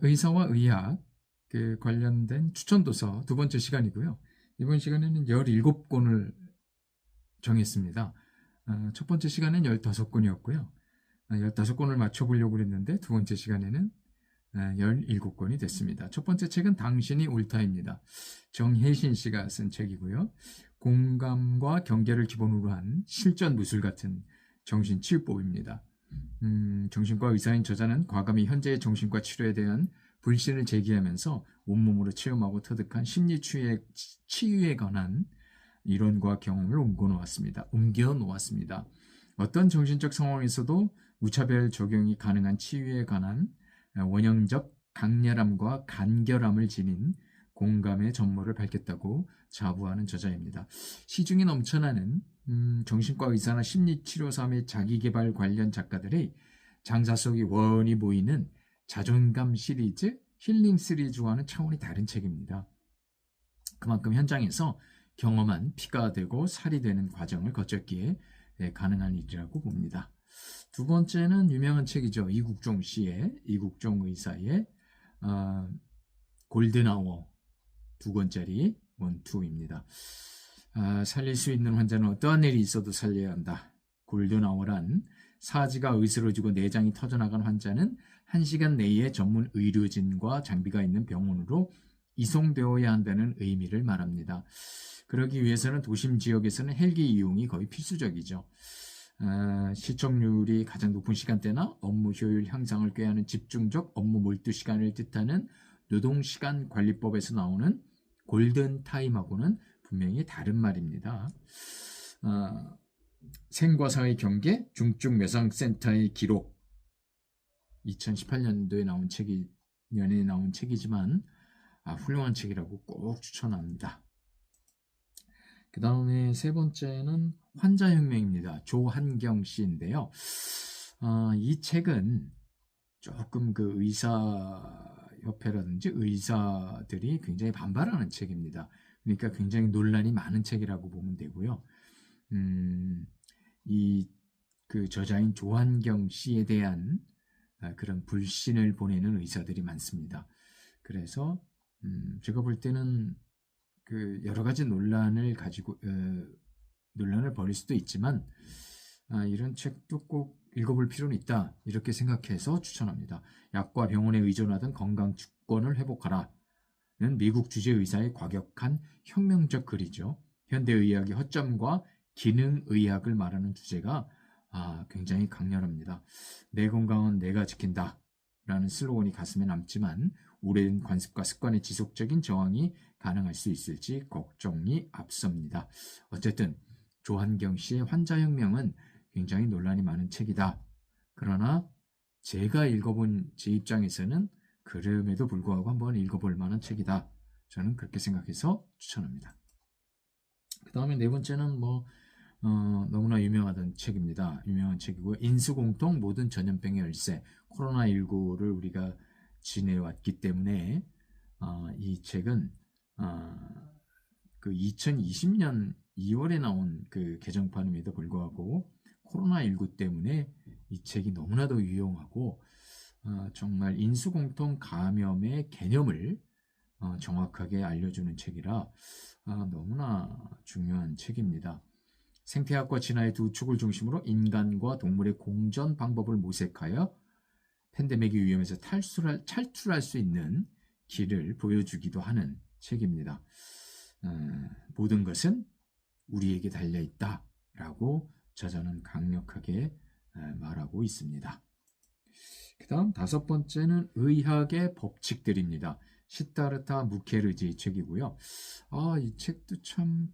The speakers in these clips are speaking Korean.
의사와 의학 관련된 추천도서 두 번째 시간이고요. 이번 시간에는 17권을 정했습니다. 첫 번째 시간은 15권이었고요. 15권을 맞춰보려고 그랬는데 두 번째 시간에는 17권이 됐습니다. 첫 번째 책은 당신이 옳다입니다. 정혜신 씨가 쓴 책이고요. 공감과 경계를 기본으로 한 실전 무술 같은 정신치유법입니다. 정신과 의사인 저자는 과감히 현재의 정신과 치료에 대한 불신을 제기하면서 온몸으로 체험하고 터득한 심리 치유에 관한 이론과 경험을 옮겨 놓았습니다. 어떤 정신적 상황에서도 무차별 적용이 가능한 치유에 관한 원형적 강렬함과 간결함을 지닌 공감의 전모를 밝혔다고 자부하는 저자입니다. 시중에 넘쳐나는 정신과 의사나 심리치료사 및 자기개발 관련 작가들의 장사 속이 원히 보이는 자존감 시리즈, 힐링 시리즈와는 차원이 다른 책입니다. 그만큼 현장에서 경험한 피가 되고 살이 되는 과정을 거쳤기에 가능한 일이라고 봅니다. 두 번째는 유명한 책이죠. 이국종 의사의 골든아워 두 권짜리 원투입니다. 살릴 수 있는 환자는 어떠한 일이 있어도 살려야 한다. 골든아워란 사지가 으스러지고 내장이 터져나간 환자는 1시간 내에 전문 의료진과 장비가 있는 병원으로 이송되어야 한다는 의미를 말합니다. 그러기 위해서는 도심 지역에서는 헬기 이용이 거의 필수적이죠. 시청률이 가장 높은 시간대나 업무 효율 향상을 꾀하는 집중적 업무 몰두 시간을 뜻하는 노동시간 관리법에서 나오는 골든타임하고는 분명히 다른 말입니다. 생과 사의 경계, 중증매상센터의 기록 2018년도에 년에 나온 책이지만 훌륭한 책이라고 꼭 추천합니다. 그 다음에 세 번째는 환자혁명입니다. 조한경 씨인데요. 이 책은 조금 그 의사협회라든지 의사들이 굉장히 반발하는 책입니다. 그러니까 굉장히 논란이 많은 책이라고 보면 되고요. 그 저자인 조한경 씨에 대한 그런 불신을 보내는 의사들이 많습니다. 그래서 제가 볼 때는 그 여러 가지 논란을 벌일 수도 있지만 이런 책도 꼭 읽어볼 필요는 있다 이렇게 생각해서 추천합니다. 약과 병원에 의존하던 건강 주권을 회복하라는 미국 주재의사의 과격한 혁명적 글이죠. 현대의학의 허점과 기능의학을 말하는 주제가 굉장히 강렬합니다. 내 건강은 내가 지킨다 라는 슬로건이 가슴에 남지만 오랜 관습과 습관의 지속적인 저항이 가능할 수 있을지 걱정이 앞섭니다. 어쨌든 조한경 씨의 환자혁명은 굉장히 논란이 많은 책이다. 그러나 제가 읽어본 제 입장에서는 그럼에도 불구하고 한번 읽어볼 만한 책이다. 저는 그렇게 생각해서 추천합니다. 그 다음에 네 번째는 너무나 유명한 책이고 인수공통 모든 전염병의 열쇠 코로나19를 우리가 지내왔기 때문에 이 책은 그 2020년 2월에 나온 그 개정판임에도 불구하고 코로나19 때문에 이 책이 너무나도 유용하고 정말 인수공통 감염의 개념을 정확하게 알려주는 책이라 너무나 중요한 책입니다. 생태학과 진화의 두 축을 중심으로 인간과 동물의 공존 방법을 모색하여 팬데믹의 위험에서 탈출할 수 있는 길을 보여주기도 하는 책입니다. 모든 것은 우리에게 달려있다 라고 저자는 강력하게 말하고 있습니다. 그 다음 다섯 번째는 의학의 법칙들입니다. 시타르타 무케르지 책이고요. 이 책도 참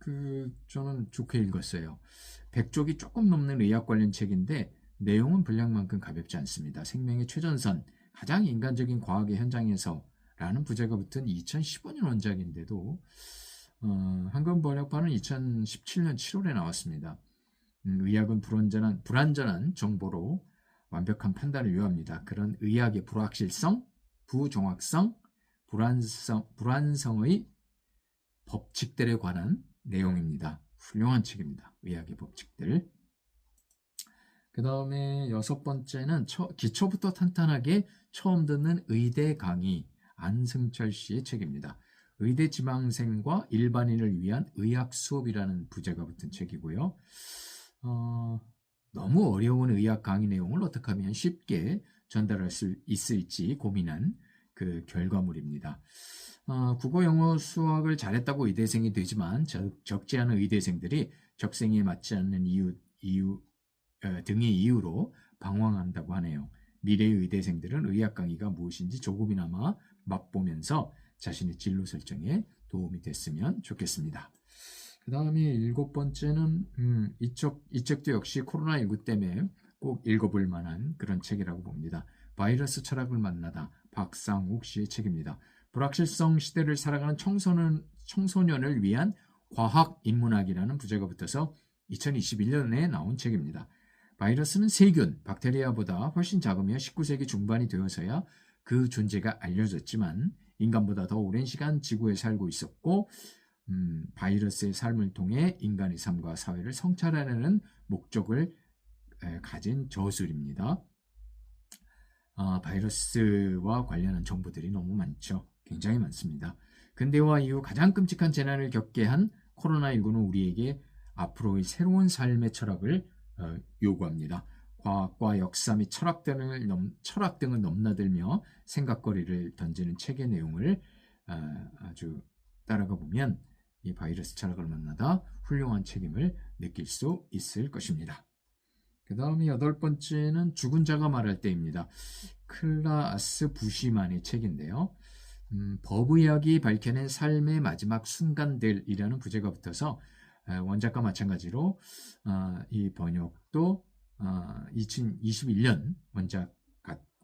저는 좋게 읽었어요. 100쪽이 조금 넘는 의학 관련 책인데 내용은 분량만큼 가볍지 않습니다. 생명의 최전선, 가장 인간적인 과학의 현장에서 라는 부제가 붙은 2015년 원작인데도 한글 번역판은 2017년 7월에 나왔습니다. 의학은 불완전한 정보로 완벽한 판단을 요합니다. 그런 의학의 불확실성, 부정확성, 불안성의 법칙들에 관한 내용입니다. 훌륭한 책입니다. 의학의 법칙들. 그 다음에 여섯 번째는 기초부터 탄탄하게 처음 듣는 의대 강의, 안승철 씨의 책입니다. 의대 지망생과 일반인을 위한 의학 수업이라는 부제가 붙은 책이고요. 너무 어려운 의학 강의 내용을 어떻게 하면 쉽게 전달할 수 있을지 고민한 그 결과물입니다. 국어, 영어, 수학을 잘했다고 의대생이 되지만 적지 않은 의대생들이 적성에 맞지 않는 이유 등의 이유로 방황한다고 하네요. 미래의 의대생들은 의학 강의가 무엇인지 조금이나마 맛보면서 자신의 진로 설정에 도움이 됐으면 좋겠습니다. 그 다음에 일곱 번째는 이 책도 역시 코로나19 때문에 꼭 읽어볼 만한 그런 책이라고 봅니다. 바이러스 철학을 만나다, 박상욱 씨의 책입니다. 불확실성 시대를 살아가는 청소년을 위한 과학인문학이라는 부제가 붙어서 2021년에 나온 책입니다. 바이러스는 세균, 박테리아보다 훨씬 작으며 19세기 중반이 되어서야 그 존재가 알려졌지만 인간보다 더 오랜 시간 지구에 살고 있었고 바이러스의 삶을 통해 인간의 삶과 사회를 성찰하려는 목적을 가진 저술입니다. 바이러스와 관련한 정보들이 너무 많죠. 굉장히 많습니다. 근대화 이후 가장 끔찍한 재난을 겪게 한 코로나19는 우리에게 앞으로의 새로운 삶의 철학을 요구합니다. 과학과 역사 및 철학 등을 넘나들며 생각거리를 던지는 책의 내용을 아주 따라가 보면 이 바이러스 철학을 만나다 훌륭한 책임을 느낄 수 있을 것입니다. 그 다음에 여덟 번째는 죽은 자가 말할 때입니다. 클라스 부시만의 책인데요. 법의학이 밝혀낸 삶의 마지막 순간들이라는 부제가 붙어서 원작과 마찬가지로 이 번역도 2021년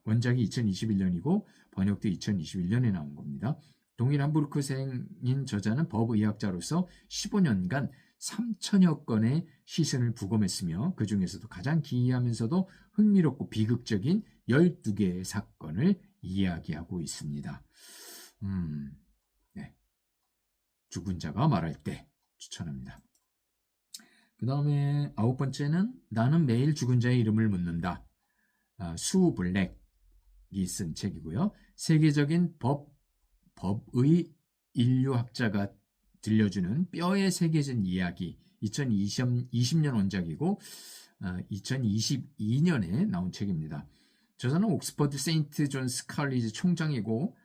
원작이 2021년이고 번역도 2021년에 나온 겁니다. 동일 함부르크생인 저자는 법의학자로서 15년간 3천여 건의 시신을 부검했으며 그 중에서도 가장 기이하면서도 흥미롭고 비극적인 12개의 사건을 이야기하고 있습니다. 네. 죽은 자가 말할 때 추천합니다. 그 다음에 아홉 번째는 나는 매일 죽은 자의 이름을 묻는다. 수 블랙이 쓴 책이고요. 세계적인 법의 인류학자가 들려주는 뼈에 새겨진 이야기 2020년 원작이고 2022년에 나온 책입니다. 저자는 옥스퍼드 세인트 존스 칼리지 총장이고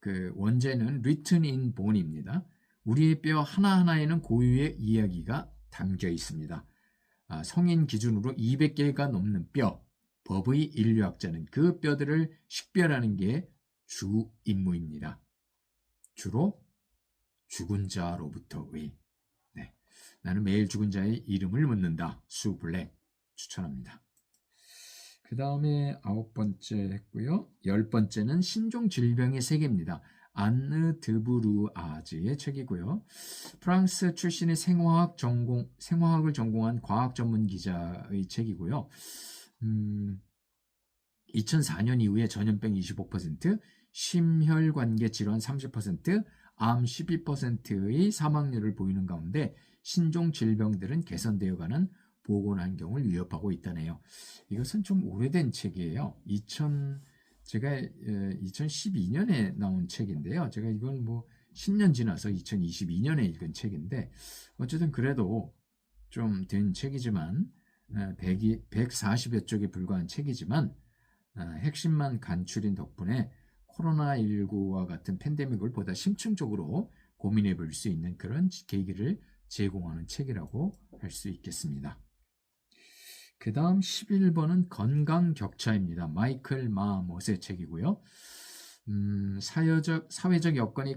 그 원제는 Written in Bone입니다. 우리의 뼈 하나하나에는 고유의 이야기가 담겨 있습니다. 성인 기준으로 200개가 넘는 뼈, 법의 인류학자는 그 뼈들을 식별하는 게 주 임무입니다. 주로 죽은 자로부터의 나는 매일 죽은 자의 이름을 묻는다. 수 블랙 추천합니다. 그 다음에 아홉 번째 했고요. 열 번째는 신종 질병의 세계입니다. 안느 드부르아즈의 책이고요. 프랑스 출신의 생화학을 전공한 과학 전문 기자의 책이고요. 2004년 이후에 전염병 25%, 심혈관계 질환 30%, 암 12%의 사망률을 보이는 가운데 신종 질병들은 개선되어가는 보건 환경을 위협하고 있다네요. 이것은 좀 오래된 책이에요. 제가 2012년에 나온 책인데요. 제가 이걸 10년 지나서 2022년에 읽은 책인데 어쨌든 그래도 좀 된 책이지만 140여 쪽에 불과한 책이지만 핵심만 간추린 덕분에 코로나19와 같은 팬데믹을 보다 심층적으로 고민해 볼 수 있는 그런 계기를 제공하는 책이라고 할 수 있겠습니다. 그 다음 11번은 건강 격차입니다. 마이클 마못의 책이고요. 사회적 여건이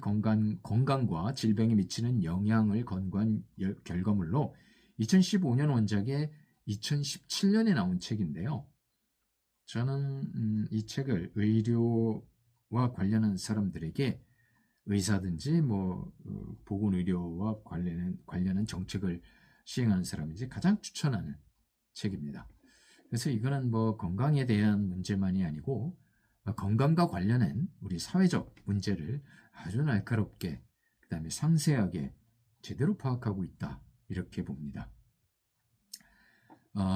건강과 질병에 미치는 영향을 권고한 결과물로 2015년 원작에 2017년에 나온 책인데요. 저는 이 책을 의료와 관련한 사람들에게 의사든지 보건의료와 관련한 정책을 시행하는 사람이지 가장 추천하는 책입니다. 그래서 이거는 건강에 대한 문제만이 아니고 건강과 관련한 우리 사회적 문제를 아주 날카롭게 그다음에 상세하게 제대로 파악하고 있다 이렇게 봅니다.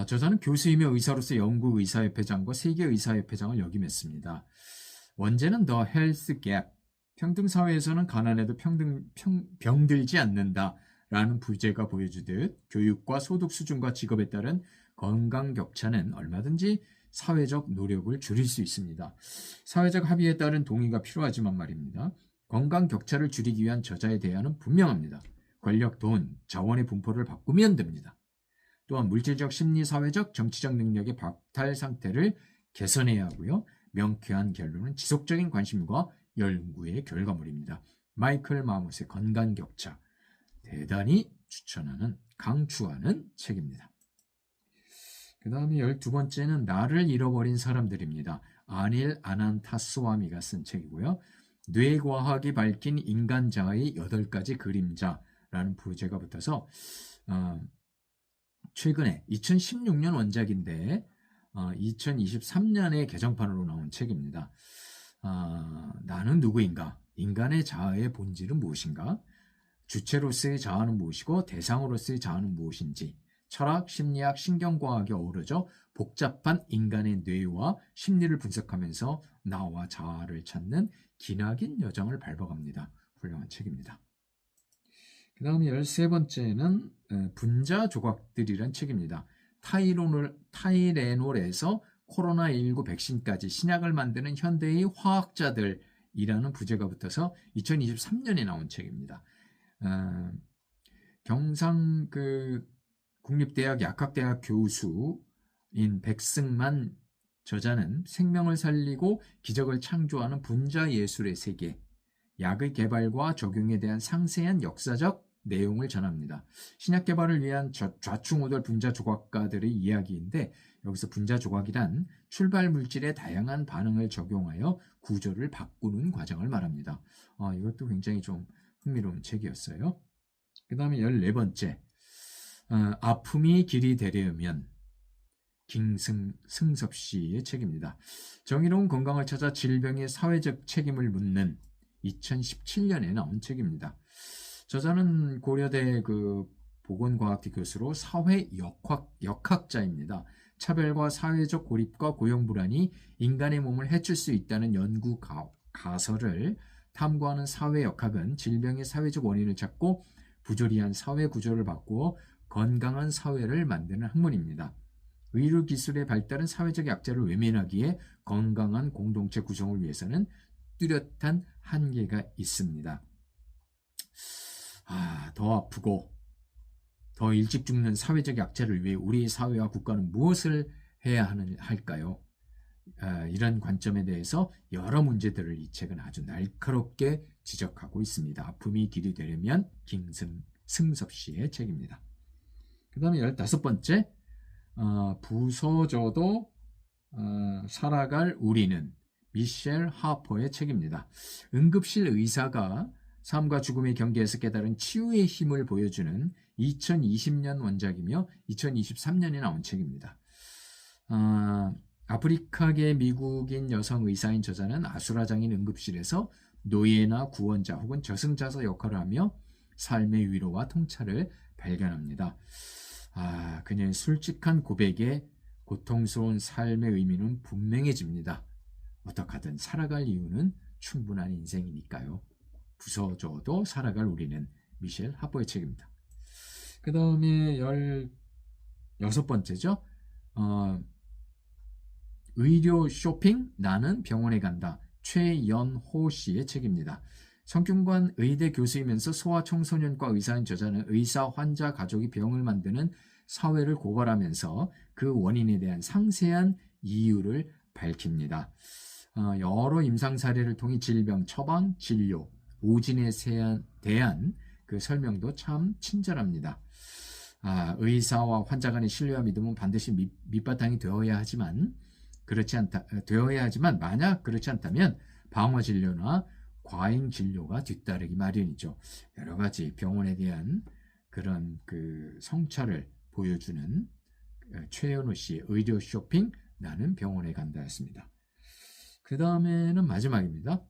저자는 교수이며 의사로서 영국의사협회장과 세계의사협회장을 역임했습니다. 원제는 The Health Gap, 평등사회에서는 가난해도 병들지 않는다라는 부제가 보여주듯 교육과 소득 수준과 직업에 따른 건강 격차는 얼마든지 사회적 노력을 줄일 수 있습니다. 사회적 합의에 따른 동의가 필요하지만 말입니다. 건강 격차를 줄이기 위한 저자의 대안은 분명합니다. 권력, 돈, 자원의 분포를 바꾸면 됩니다. 또한 물질적, 심리, 사회적, 정치적 능력의 박탈 상태를 개선해야 하고요. 명쾌한 결론은 지속적인 관심과 연구의 결과물입니다. 마이클 마못의 건강 격차, 대단히 강추하는 책입니다. 그 다음에 12번째는 나를 잃어버린 사람들입니다. 아닐 아난타스와미가 쓴 책이고요. 뇌과학이 밝힌 인간 자아의 8가지 그림자라는 부제가 붙어서 최근에 2016년 원작인데 2023년에 개정판으로 나온 책입니다. 나는 누구인가? 인간의 자아의 본질은 무엇인가? 주체로서의 자아는 무엇이고 대상으로서의 자아는 무엇인지 철학, 심리학, 신경과학이 어우러져 복잡한 인간의 뇌와 심리를 분석하면서 나와 자아를 찾는 기나긴 여정을 밟아갑니다. 훌륭한 책입니다. 그 다음에 13번째는 분자 조각들이란 책입니다. 타이레놀에서 코로나19 백신까지 신약을 만드는 현대의 화학자들이라는 부제가 붙어서 2023년에 나온 책입니다. 경상 국립대학 약학대학 교수인 백승만 저자는 생명을 살리고 기적을 창조하는 분자 예술의 세계, 약의 개발과 적용에 대한 상세한 역사적 내용을 전합니다. 신약 개발을 위한 좌충우돌 분자 조각가들의 이야기인데 여기서 분자 조각이란 출발 물질의 다양한 반응을 적용하여 구조를 바꾸는 과정을 말합니다. 이것도 굉장히 좀 흥미로운 책이었어요. 그 다음에 14번째, 아픔이 길이 되려면 김승섭 씨의 책입니다. 정의로운 건강을 찾아 질병의 사회적 책임을 묻는 2017년에 나온 책입니다. 저자는 고려대 보건과학대 교수로 사회 역학자입니다. 차별과 사회적 고립과 고용 불안이 인간의 몸을 해칠 수 있다는 연구 가설을 탐구하는 사회 역학은 질병의 사회적 원인을 찾고 부조리한 사회 구조를 바꾸어 건강한 사회를 만드는 학문입니다. 의료 기술의 발달은 사회적 약자를 외면하기에 건강한 공동체 구성을 위해서는 뚜렷한 한계가 있습니다. 더 아프고 더 일찍 죽는 사회적 약자를 위해 우리 사회와 국가는 무엇을 해야 할까요? 이런 관점에 대해서 여러 문제들을 이 책은 아주 날카롭게 지적하고 있습니다. 아픔이 길이 되려면 김승섭 씨의 책입니다. 그 다음에 15번째, 부서져도 살아갈 우리는 미셸 하퍼의 책입니다. 응급실 의사가 삶과 죽음의 경계에서 깨달은 치유의 힘을 보여주는 2020년 원작이며 2023년에 나온 책입니다. 아프리카계 미국인 여성 의사인 저자는 아수라장인 응급실에서 노예나 구원자 혹은 저승자서 역할을 하며 삶의 위로와 통찰을 발견합니다. 그녀의 솔직한 고백에 고통스러운 삶의 의미는 분명해집니다. 어떡하든 살아갈 이유는 충분한 인생이니까요. 부서져도 살아갈 우리는 미셸 하퍼의 책입니다. 그 다음에 16번째죠. 의료 쇼핑? 나는 병원에 간다. 최연호 씨의 책입니다. 성균관 의대 교수이면서 소아청소년과 의사인 저자는 의사, 환자, 가족이 병을 만드는 사회를 고발하면서 그 원인에 대한 상세한 이유를 밝힙니다. 여러 임상 사례를 통해 질병 처방, 진료, 오진에 대한 그 설명도 참 친절합니다. 의사와 환자 간의 신뢰와 믿음은 반드시 밑바탕이 되어야 하지만 만약 그렇지 않다면 방어 진료나 과잉 진료가 뒤따르기 마련이죠. 여러 가지 병원에 대한 그런 성찰을 보여주는 최연호 씨의 의료 쇼핑, 나는 병원에 간다였습니다. 그 다음에는 마지막입니다.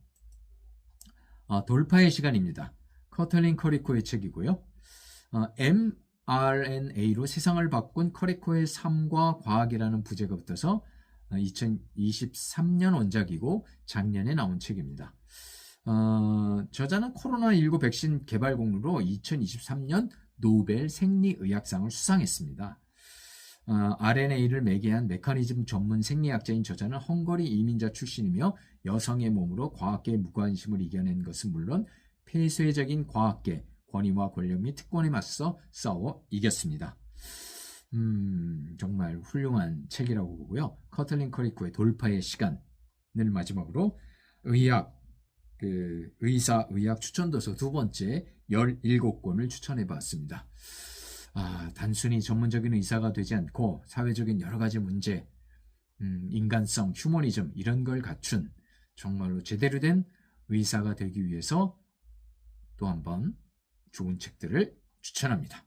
돌파의 시간입니다. 커털린 커리코의 책이고요. mRNA로 세상을 바꾼 커리코의 삶과 과학이라는 부제가 붙어서 2023년 원작이고 작년에 나온 책입니다. 저자는 코로나19 백신 개발 공로로 2023년 노벨 생리의학상을 수상했습니다. RNA를 매개한 메커니즘 전문 생리학자인 저자는 헝가리 이민자 출신이며 여성의 몸으로 과학계의 무관심을 이겨낸 것은 물론 폐쇄적인 과학계, 권위와 권력 및 특권에 맞서 싸워 이겼습니다. 정말 훌륭한 책이라고 보고요. 커틀린 커리코의 돌파의 시간을 마지막으로 의사의학 추천도서 두 번째 17권을 추천해 봤습니다. 단순히 전문적인 의사가 되지 않고 사회적인 여러 가지 문제, 인간성, 휴머니즘 이런 걸 갖춘 정말로 제대로 된 의사가 되기 위해서 또 한 번 좋은 책들을 추천합니다.